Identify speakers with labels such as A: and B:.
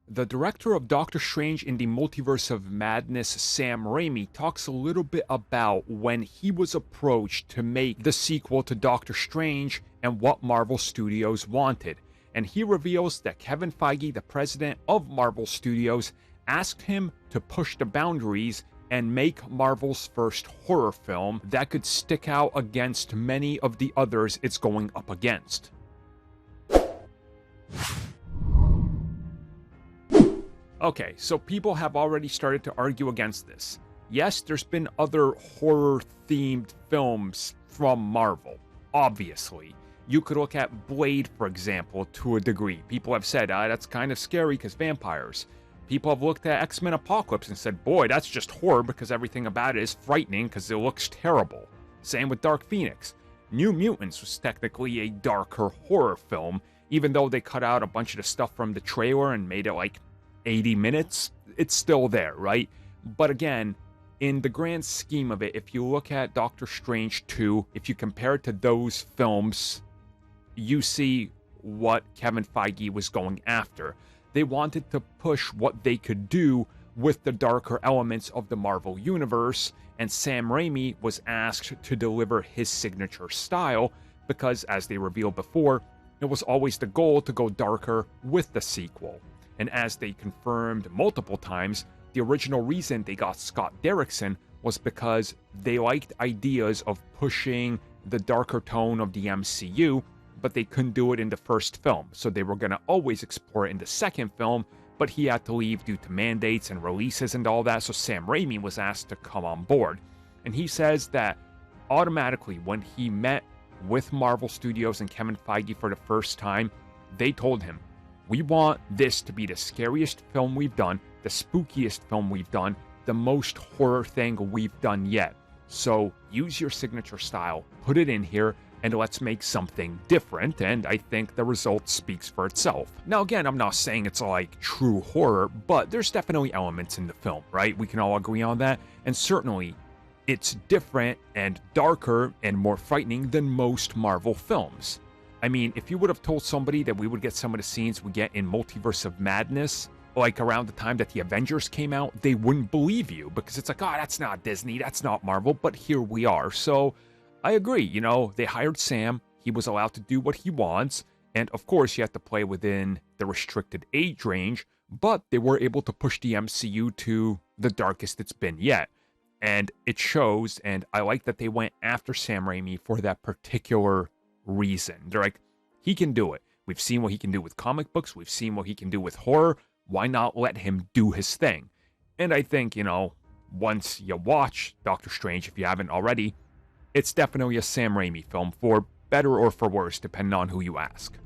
A: The director of Doctor Strange in the Multiverse of Madness, Sam Raimi, talks a little bit about when he was approached to make the sequel to Doctor Strange and what Marvel Studios wanted. And he reveals that Kevin Feige, the president of Marvel Studios, asked him to push the boundaries and make Marvel's first horror film that could stick out against many of the others it's going up against. Okay, so people have already started to argue against this. Yes, there's been other horror-themed films from Marvel, obviously. You could look at Blade, for example, to a degree. People have said, that's kind of scary because vampires. People have looked at X-Men Apocalypse and said, boy, that's just horror because everything about it is frightening because it looks terrible. Same with Dark Phoenix. New Mutants was technically a darker horror film, even though they cut out a bunch of the stuff from the trailer and made it like 80 minutes, it's still there, right? But again, in the grand scheme of it, if you look at Doctor Strange 2, if you compare it to those films, you see what Kevin Feige was going after. They wanted to push what they could do with the darker elements of the Marvel Universe, and Sam Raimi was asked to deliver his signature style because, as they revealed before, it was always the goal to go darker with the sequel. And as they confirmed multiple times, the original reason they got Scott Derrickson was because they liked ideas of pushing the darker tone of the MCU, but they couldn't do it in the first film. So they were going to always explore it in the second film, but he had to leave due to mandates and releases and all that, so Sam Raimi was asked to come on board. And he says that automatically when he met with Marvel Studios and Kevin Feige for the first time, they told him, we want this to be the scariest film we've done, the spookiest film we've done, the most horror thing we've done yet. So use your signature style, put it in here, and let's make something different, and I think the result speaks for itself. Now again, I'm not saying it's like true horror, but there's definitely elements in the film, right? We can all agree on that, and certainly it's different and darker and more frightening than most Marvel films. I mean, if you would have told somebody that we would get some of the scenes we get in Multiverse of Madness, like around the time that the Avengers came out, they wouldn't believe you because it's like, that's not Disney, that's not Marvel, but here we are. So I agree, they hired Sam, he was allowed to do what he wants, and of course you have to play within the restricted age range, but they were able to push the MCU to the darkest it's been yet. And it shows, and I like that they went after Sam Raimi for that particular reason. They're like, he can do it. We've seen what he can do with comic books. We've seen what he can do with horror. Why not let him do his thing? And I think, once you watch Doctor Strange, if you haven't already, it's definitely a Sam Raimi film, for better or for worse, depending on who you ask.